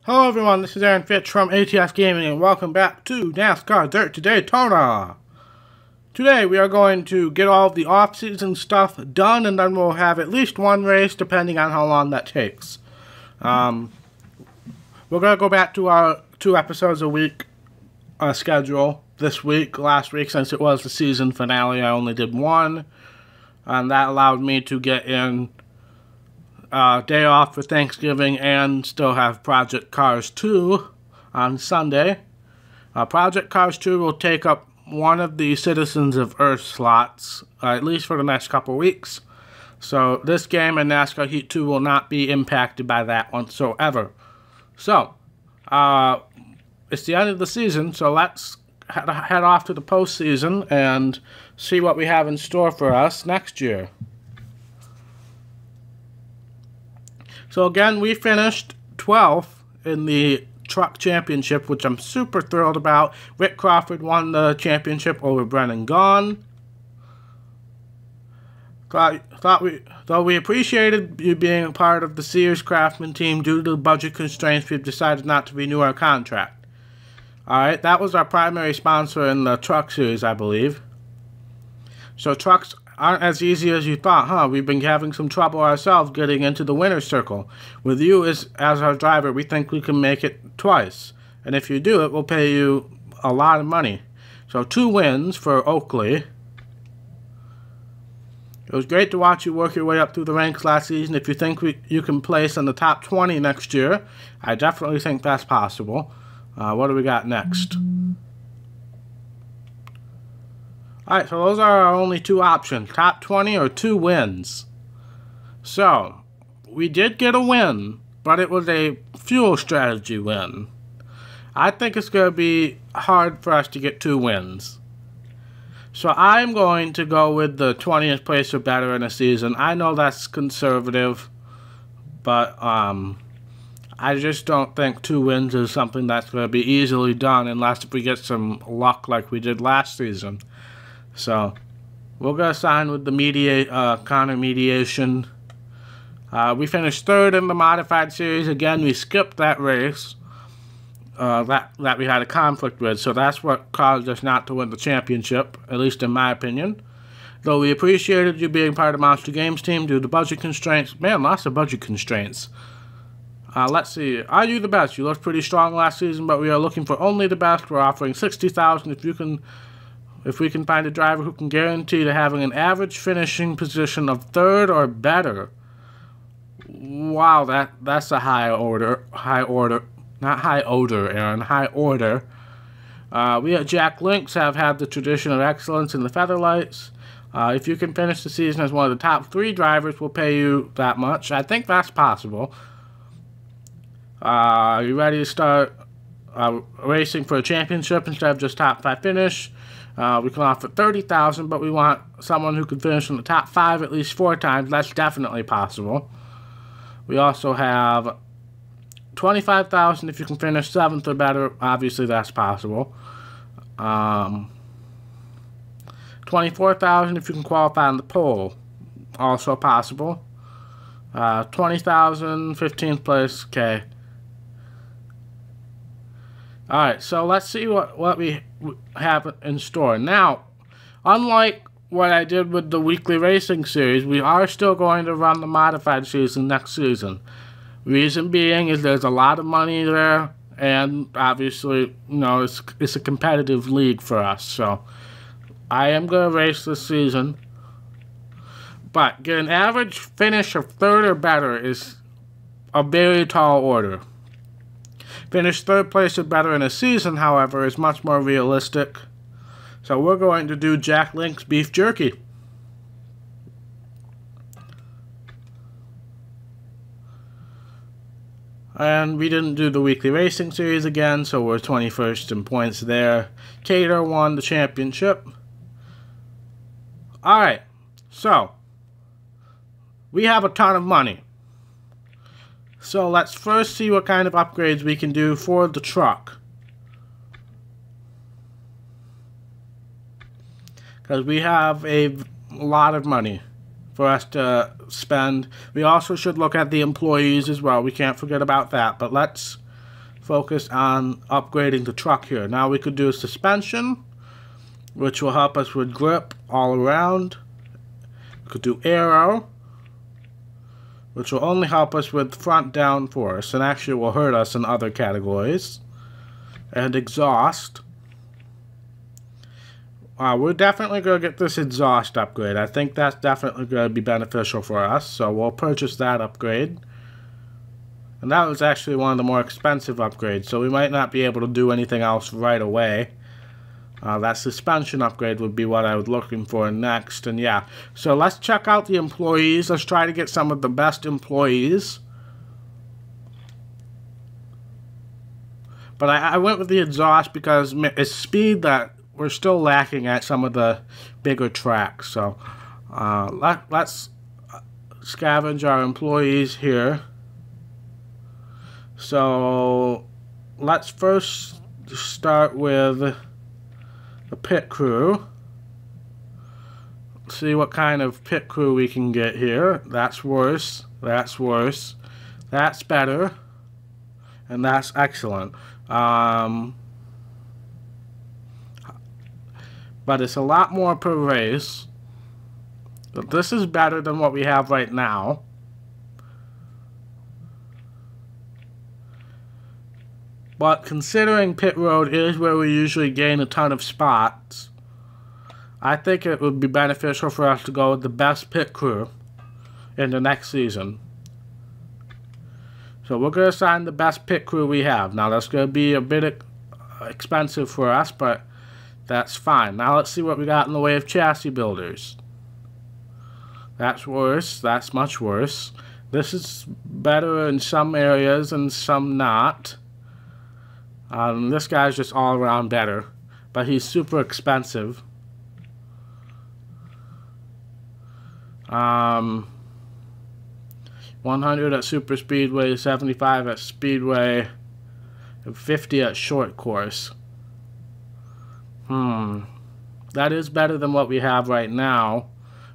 Hello everyone, this is Aaron Fitch from ATS Gaming and welcome back to NASCAR Dirt to Daytona. Today we are going to get all of the off-season stuff done and then we'll have at least one race depending on how long that takes. We're going to go back to our 2 episodes a week schedule this week. Last week, since it was the season finale, I only did 1, and that allowed me to get in day off for Thanksgiving and still have Project Cars 2 on Sunday. Project Cars 2 will take up one of the Citizens of Earth slots, at least for the next couple weeks. So this game and NASCAR Heat 2 will not be impacted by that whatsoever. So, it's the end of the season, so let's head off to the postseason and see what we have in store for us next year. So again, we finished 12th in the Truck Championship, which I'm super thrilled about. Rick Crawford won the championship over Brennan Gaughan. Though we appreciated you being a part of the Sears Craftsman team, due to the budget constraints, we've decided not to renew our contract. Alright, that was our primary sponsor in the Truck Series, I believe. So trucks aren't as easy as you thought, huh? We've been having some trouble ourselves getting into the winner's circle. With you as our driver, we think we can make it twice. And if you do it, we'll pay you a lot of money. So 2 wins for Oakley. It was great to watch you work your way up through the ranks last season. If you think you can place in the top 20 next year, I definitely think that's possible. What do we got next? Alright, so those are our only 2 options, top 20 or 2 wins. So, we did get a win, but it was a fuel strategy win. I think it's going to be hard for us to get 2 wins. So I'm going to go with the 20th place or better in a season. I know that's conservative, but I just don't think 2 wins is something that's going to be easily done unless we get some luck like we did last season. So, we're going to sign with the Connor Mediation. We finished 3rd in the Modified Series. Again, we skipped that race that we had a conflict with. So that's what caused us not to win the championship, at least in my opinion. Though we appreciated you being part of Monster Games team due to budget constraints. Man, lots of budget constraints. Let's see. Are you the best? You looked pretty strong last season, but we are looking for only the best. We're offering $60,000 if we can find a driver who can guarantee to having an average finishing position of 3rd or better. Wow, that's a high order, not high odor, Aaron, high order. We at Jack Links have had the tradition of excellence in the Featherlights. If you can finish the season as one of the top 3 drivers, we'll pay you that much. I think that's possible. Are you ready to start racing for a championship instead of just top 5 finish? We can offer $30,000, but we want someone who can finish in the top 5 at least 4 times. That's definitely possible. We also have $25,000 if you can finish 7th or better. Obviously, that's possible. $24,000 if you can qualify on the pole. Also possible. $20,000, 15th place. Okay. Alright, so let's see what we have in store. Now, unlike what I did with the weekly racing series, we are still going to run the modified season next season. Reason being is there's a lot of money there, and obviously, you know, it's a competitive league for us. So, I am going to race this season. But get an average finish of 3rd or better is a very tall order. Finish 3rd place or better in a season, however, is much more realistic. So we're going to do Jack Link's Beef Jerky. And we didn't do the weekly racing series again, so we're 21st in points there. Cater won the championship. Alright, so we have a ton of money. So let's first see what kind of upgrades we can do for the truck. Because we have a lot of money for us to spend. We also should look at the employees as well. We can't forget about that. But let's focus on upgrading the truck here. Now we could do suspension, which will help us with grip all around. We could do aero, which will only help us with front downforce and actually will hurt us in other categories. And exhaust. We're definitely going to get this exhaust upgrade. I think that's definitely going to be beneficial for us, so we'll purchase that upgrade. And that was actually one of the more expensive upgrades, so we might not be able to do anything else right away. That suspension upgrade would be what I was looking for next, and yeah. So let's check out the employees. Let's try to get some of the best employees. But I went with the exhaust because it's speed that we're still lacking at some of the bigger tracks. So let's scavenge our employees here. So let's first start with the pit crew. See what kind of pit crew we can get here. That's worse. That's worse. That's better. And that's excellent. But it's a lot more per race. But this is better than what we have right now. But considering pit road is where we usually gain a ton of spots, I think it would be beneficial for us to go with the best pit crew in the next season. So we're going to assign the best pit crew we have. Now that's going to be a bit expensive for us, but that's fine. Now let's see what we got in the way of chassis builders. That's worse. That's much worse. This is better in some areas and some not. This guy's just all around better, but he's super expensive. 100 at super speedway, 75 at speedway, and 50 at short course. That is better than what we have right now,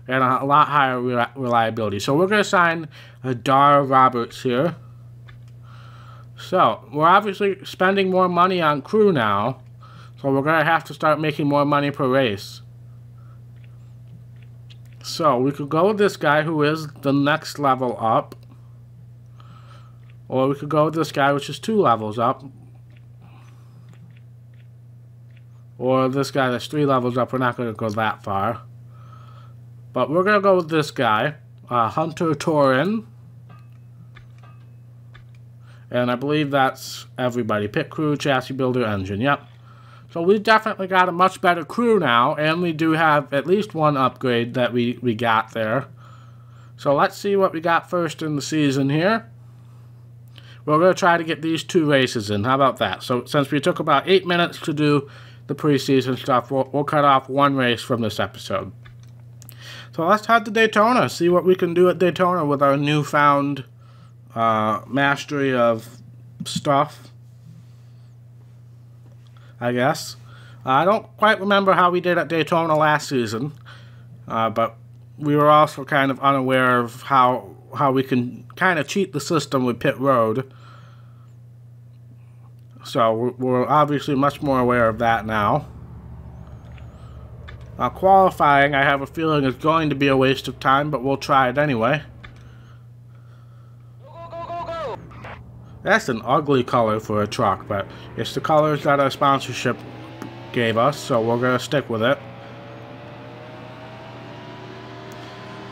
and a lot higher reliability. So we're going to assign Dar Roberts here. So we're obviously spending more money on crew now, so we're going to have to start making more money per race. So we could go with this guy who is the next level up, or we could go with this guy which is 2 levels up, or this guy that's 3 levels up. We're not going to go that far, but we're going to go with this guy, Hunter Torin. And I believe that's everybody. Pit crew, chassis builder, engine. Yep. So we've definitely got a much better crew now. And we do have at least one upgrade that we got there. So let's see what we got first in the season here. We're going to try to get these 2 races in. How about that? So since we took about 8 minutes to do the preseason stuff, we'll cut off 1 race from this episode. So let's head to Daytona. See what we can do at Daytona with our newfound mastery of stuff, I guess. I don't quite remember how we did at Daytona last season, but we were also kind of unaware of how we can kind of cheat the system with pit road. So we're obviously much more aware of that now. Qualifying, I have a feeling, is going to be a waste of time, but we'll try it anyway. That's an ugly color for a truck, but it's the colors that our sponsorship gave us, so we're going to stick with it.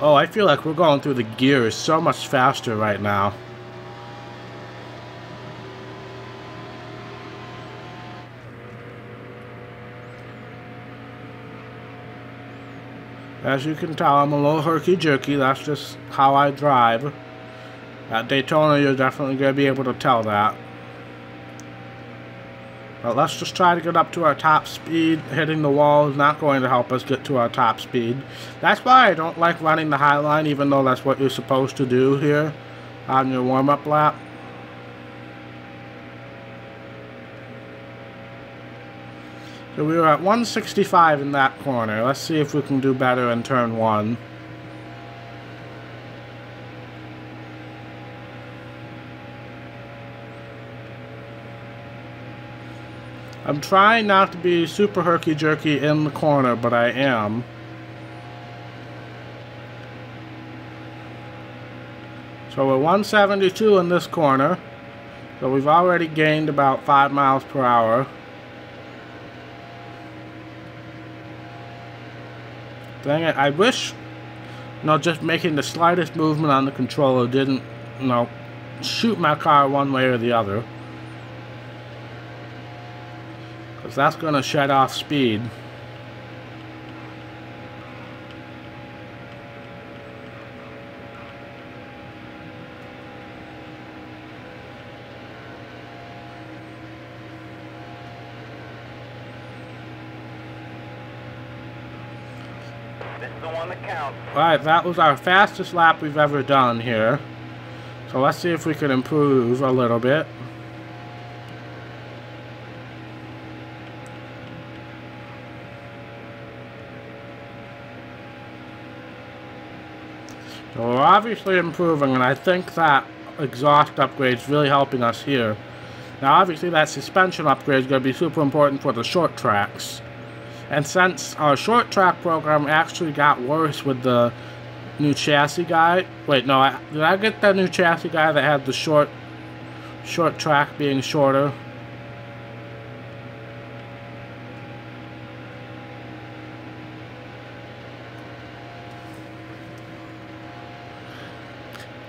Oh, I feel like we're going through the gears so much faster right now. As you can tell, I'm a little herky-jerky. That's just how I drive. At Daytona, you're definitely going to be able to tell that. But let's just try to get up to our top speed. Hitting the wall is not going to help us get to our top speed. That's why I don't like running the high line, even though that's what you're supposed to do here on your warm-up lap. So we were at 165 in that corner. Let's see if we can do better in turn 1. I'm trying not to be super herky-jerky in the corner, but I am. So we're 172 in this corner. So we've already gained about 5 miles per hour. Dang it, I wish, just making the slightest movement on the controller didn't, shoot my car one way or the other. Because that's going to shut off speed. Alright, that was our fastest lap we've ever done here. So let's see if we can improve a little bit. So we're obviously improving, and I think that exhaust upgrade is really helping us here. Now obviously that suspension upgrade is going to be super important for the short tracks. And since our short track program actually got worse with the new chassis guy. Wait, no, did I get the new chassis guy that had the short track being shorter?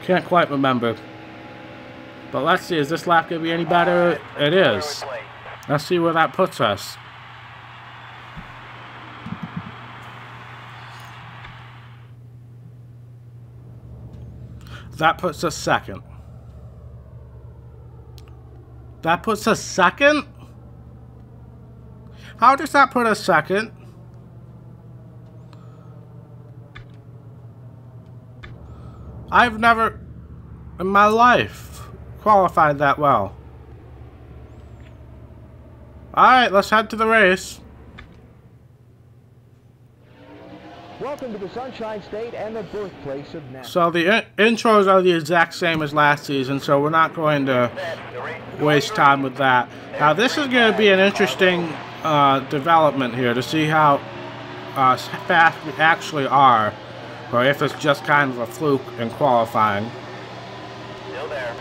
Can't quite remember. But let's see, is this lap going to be any better? It is. Let's see where that puts us. That puts us second. That puts us second? How does that put us second? I've never in my life qualified that well. Alright, let's head to the race. Welcome to the Sunshine State and the birthplace of NASCAR. So the intros are the exact same as last season, so we're not going to waste time with that. Now this is going to be an interesting development here to see how fast we actually are, or if it's just kind of a fluke in qualifying. Still there.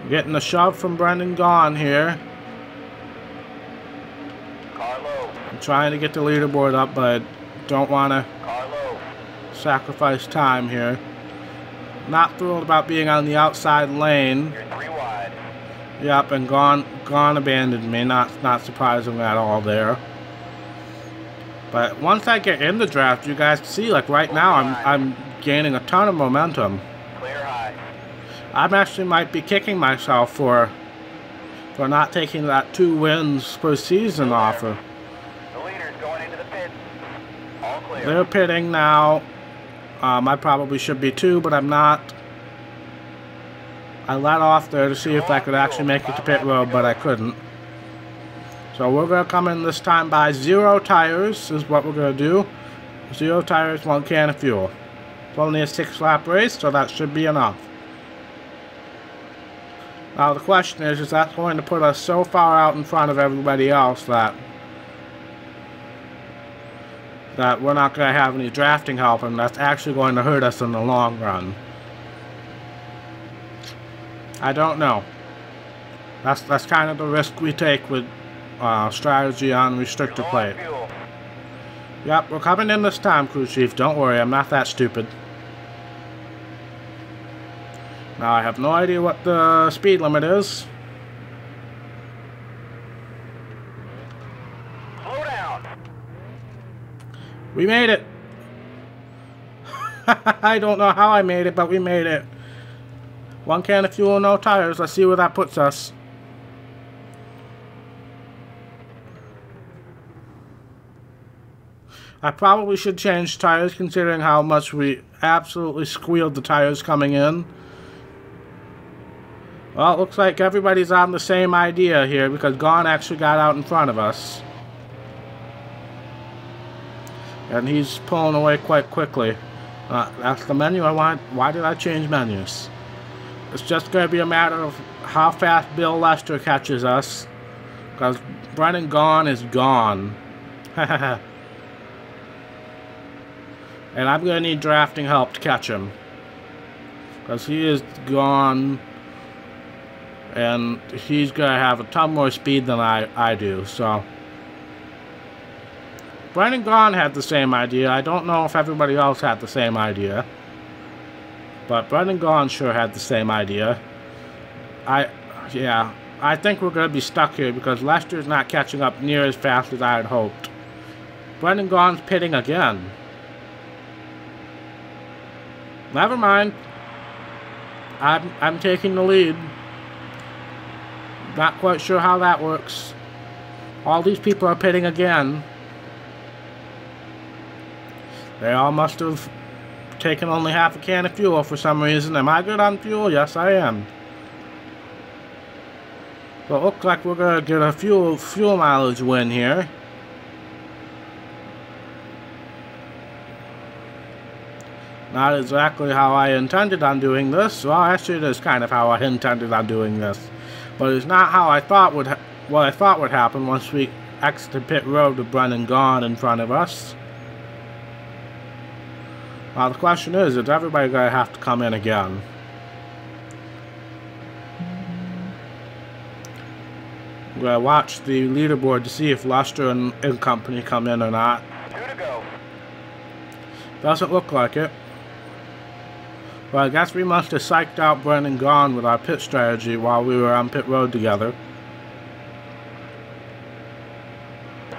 Getting a shove from Brendan Gaughan here. I'm trying to get the leaderboard up, but don't want to sacrifice time here. Not thrilled about being on the outside lane. You're 3 wide. Yep, and Gaughan abandoned me. Not surprising at all there. But once I get in the draft, you guys see, like right now, I'm gaining a ton of momentum. Clear high. I actually might be kicking myself for not taking that 2 wins per season offer. The leader's going into the pit. All clear. They're pitting now. I probably should be too, but I'm not. I let off there to see if I could actually make it to pit road, but I couldn't. So we're going to come in this time by 0 tires is what we're going to do. 0 tires, 1 can of fuel. It's only a 6-lap race, so that should be enough. Now the question is that going to put us so far out in front of everybody else that we're not going to have any drafting help, and that's actually going to hurt us in the long run? I don't know. That's kind of the risk we take with strategy on restrictor plate. Yep, we're coming in this time, crew chief. Don't worry, I'm not that stupid. Now I have no idea what the speed limit is. Slow down. We made it. I don't know how I made it, but we made it. 1 can of fuel, no tires. Let's see where that puts us. I probably should change tires considering how much we absolutely squealed the tires coming in. Well, it looks like everybody's on the same idea here because Gaughan actually got out in front of us. And he's pulling away quite quickly. That's the menu I want. Why did I change menus? It's just going to be a matter of how fast Bill Lester catches us. Because Brennan Gaughan is gone. And I'm going to need drafting help to catch him. Because he is gone. And he's going to have a ton more speed than I do. So Brennan Gaughan had the same idea. I don't know if everybody else had the same idea. But Brennan Gaughan sure had the same idea. Yeah, I think we're going to be stuck here because Lester's not catching up near as fast as I had hoped. Brennan Gaughan's pitting again. Never mind. I'm taking the lead. Not quite sure how that works. All these people are pitting again. They all must have taken only half a can of fuel for some reason. Am I good on fuel? Yes, I am. So it looks like we're going to get a fuel mileage win here. Not exactly how I intended on doing this. Well, actually it is kind of how I intended on doing this. But it's not how I thought would what I thought would happen once we exited pit road with Brennan Gaughan in front of us. Now the question is everybody going to have to come in again? I'm going to watch the leaderboard to see if Lester and company come in or not. 2 to go. Doesn't look like it. Well, I guess we must have psyched out Brennan Gaughan with our pit strategy while we were on pit road together.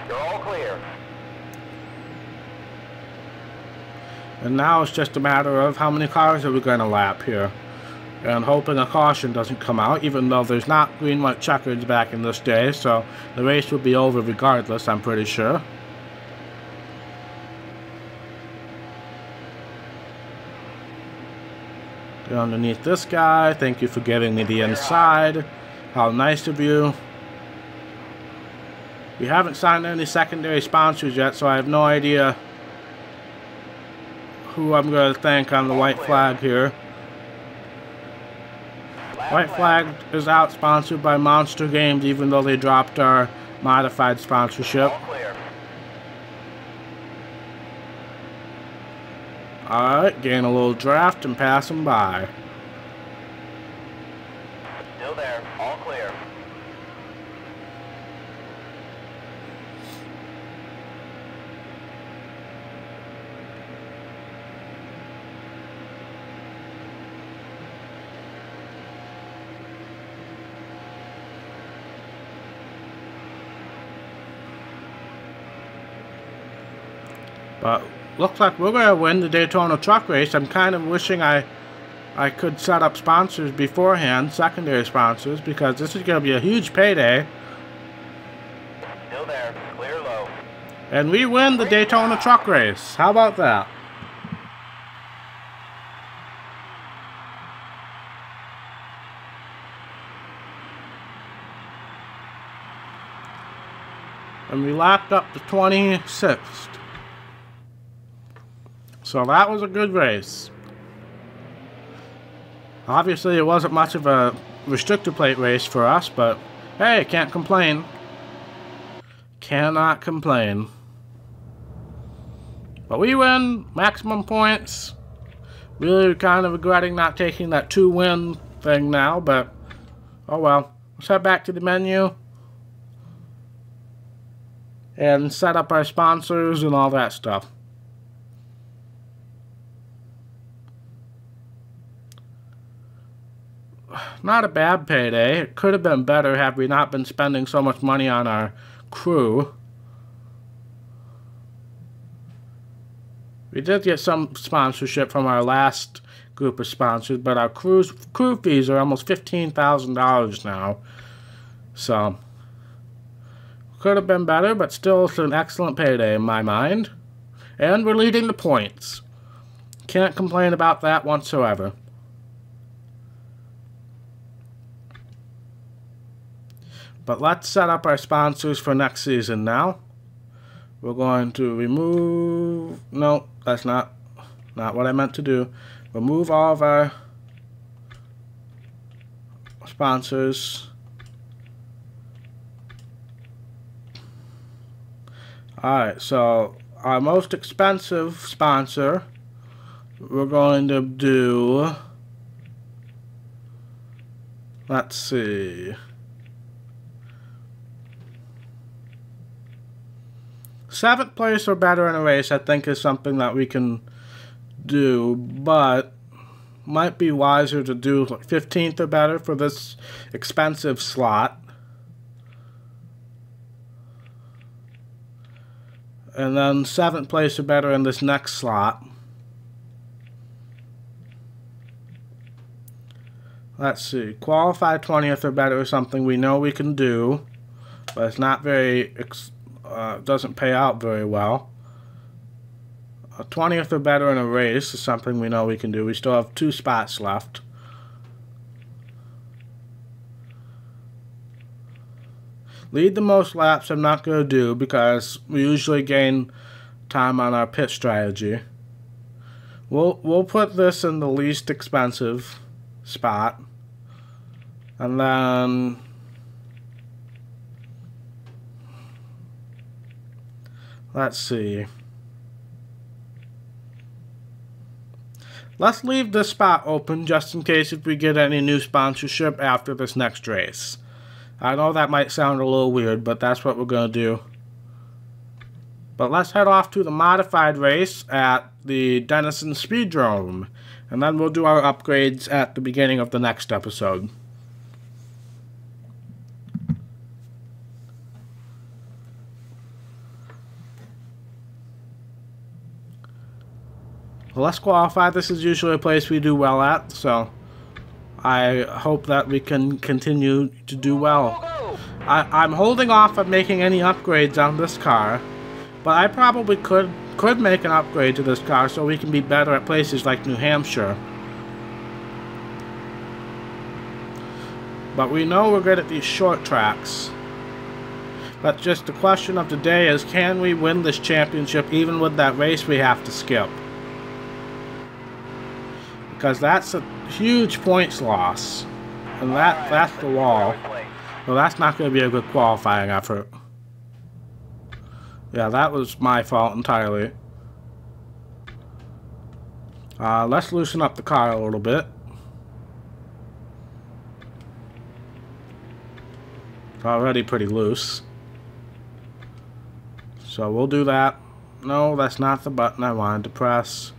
You're all clear. And now it's just a matter of how many cars are we going to lap here. And hoping a caution doesn't come out, even though there's not green, white checkers back in this day, so the race will be over regardless, I'm pretty sure. Get underneath this guy. Thank you for giving me the inside. How nice of you. We haven't signed any secondary sponsors yet, so I have no idea who I'm going to thank on the white flag here. White flag is out sponsored by Monster Games, even though they dropped our modified sponsorship. All clear. Alright, gain a little draft and pass them by. Still there. All clear. But looks like we're going to win the Daytona truck race. I'm kind of wishing I could set up sponsors beforehand, secondary sponsors, because this is going to be a huge payday. Still there. Clear low. And we win the Daytona truck race. How about that? And we lapped up to 26th. So that was a good race. Obviously it wasn't much of a restrictor plate race for us, but hey, can't complain. Cannot complain. But we win, maximum points. Really kind of regretting not taking that 2-win thing now, but oh well. Let's head back to the menu and set up our sponsors and all that stuff. Not a bad payday. It could have been better had we not been spending so much money on our crew. We did get some sponsorship from our last group of sponsors, but our crew fees are almost $15,000 now. So, could have been better, but still it's an excellent payday in my mind. And we're leading the points. Can't complain about that whatsoever. But let's set up our sponsors for next season now. We're going to remove... No, that's not what I meant to do. Remove all of our sponsors. Alright, so our most expensive sponsor, we're going to do, let's see, seventh place or better in a race, I think, is something that we can do, but might be wiser to do like 15th or better for this expensive slot. And then 7th place or better in this next slot. Let's see. Qualify 20th or better is something we know we can do, but it's not very, doesn't pay out very well. 20th or better in a race is something we know we can do. We still have 2 spots left. Lead the most laps I'm not going to do because we usually gain time on our pit strategy. We'll put this in the least expensive spot. And then let's see. Let's leave this spot open just in case if we get any new sponsorship after this next race. I know that might sound a little weird, but that's what we're going to do. But let's head off to the modified race at the Denison Speedrome. And then we'll do our upgrades at the beginning of the next episode. Well, let's qualify. This is usually a place we do well at, so I hope that we can continue to do well. I'm holding off on making any upgrades on this car, but I probably could make an upgrade to this car so we can be better at places like New Hampshire. But we know we're good at these short tracks. That's just the question of the day is, can we win this championship even with that race we have to skip? Because that's a huge points loss, and that's the wall. So that's not going to be a good qualifying effort. Yeah, that was my fault entirely. Let's loosen up the car a little bit. It's already pretty loose. So we'll do that. No, that's not the button I wanted to press.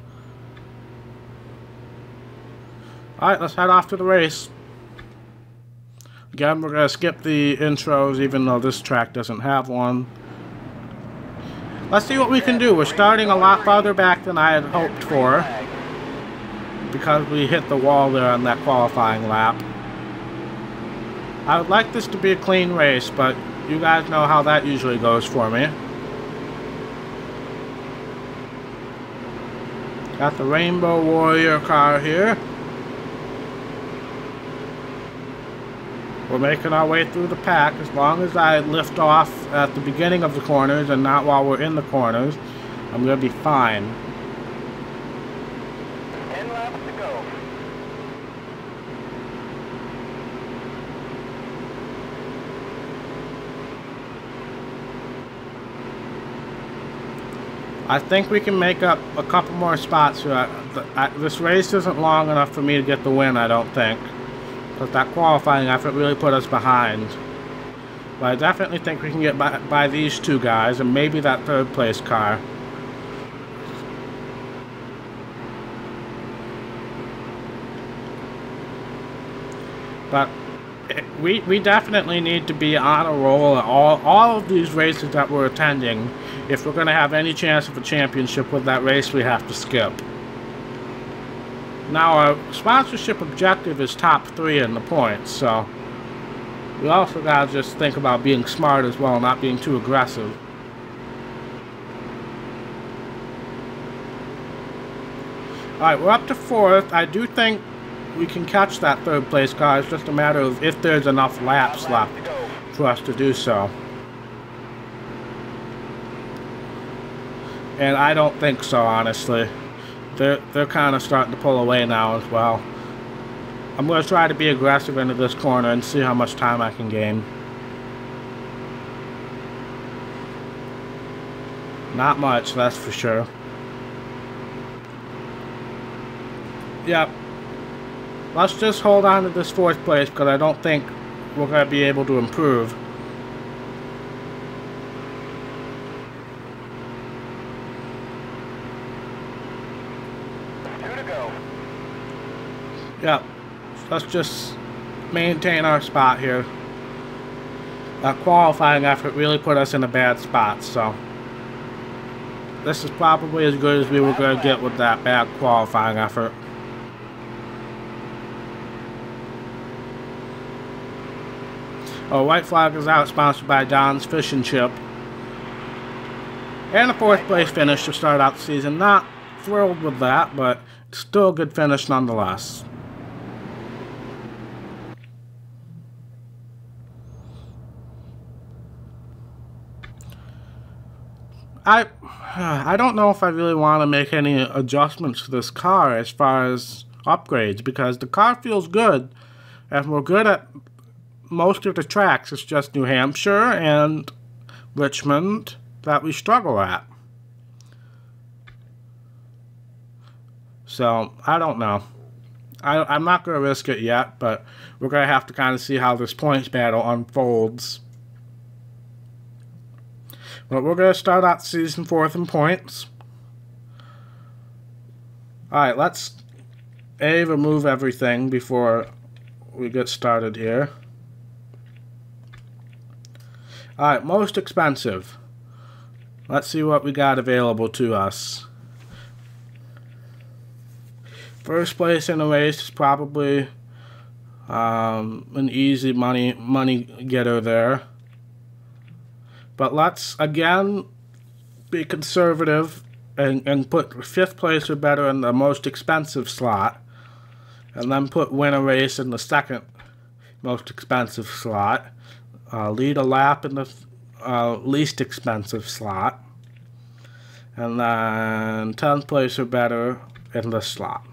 Alright, let's head off to the race. Again, we're going to skip the intros even though this track doesn't have one. Let's see what we can do. We're starting a lot farther back than I had hoped for, because we hit the wall there on that qualifying lap. I would like this to be a clean race, but you guys know how that usually goes for me. Got the Rainbow Warrior car here. We're making our way through the pack. As long as I lift off at the beginning of the corners and not while we're in the corners, I'm going to be fine. 10 laps to go. I think we can make up a couple more spots here. This race isn't long enough for me to get the win, I don't think. Because that qualifying effort really put us behind. But I definitely think we can get by these two guys and maybe that third place car. But we definitely need to be on a roll at all of these races that we're attending if we're going to have any chance of a championship with that race we have to skip. Now, our sponsorship objective is top 3 in the points, so we also gotta just think about being smart as well, not being too aggressive. Alright, we're up to 4th. I do think we can catch that third place car. It's just a matter of if there's enough laps left for us to do so. And I don't think so, honestly. They're kind of starting to pull away now as well. I'm going to try to be aggressive into this corner and see how much time I can gain. Not much, that's for sure. Yep. Let's just hold on to this 4th place because I don't think we're going to be able to improve. Two to go. Yep. Let's just maintain our spot here. That qualifying effort really put us in a bad spot, so this is probably as good as we were going to get with that bad qualifying effort. Oh, white flag is out, sponsored by Don's Fish and Chip. And a 4th place finish to start out the season. Not thrilled with that, but it's still a good finish nonetheless. I don't know if I really want to make any adjustments to this car as far as upgrades, because the car feels good and we're good at most of the tracks. It's just New Hampshire and Richmond that we struggle at. So I don't know. I'm not going to risk it yet, but we're going to have to kind of see how this points battle unfolds. But we're going to start out season 4th in points. Alright, let's remove everything before we get started here. Alright, most expensive. Let's see what we got available to us. First place in the race is probably an easy money getter there. But let's, again, be conservative and put 5th place or better in the most expensive slot. And then put win a race in the 2nd most expensive slot. Lead a lap in the least expensive slot. And then 10th place or better in this slot.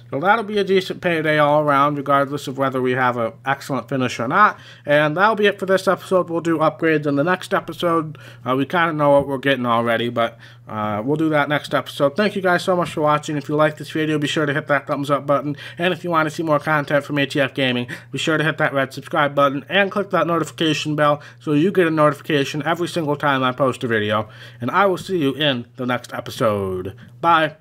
So that'll be a decent payday all around, regardless of whether we have an excellent finish or not. And that'll be it for this episode. We'll do upgrades in the next episode. We kind of know what we're getting already, but we'll do that next episode. Thank you guys so much for watching. If you like this video, be sure to hit that thumbs up button. And if you want to see more content from ATF Gaming, be sure to hit that red subscribe button and click that notification bell so you get a notification every single time I post a video. And I will see you in the next episode. Bye.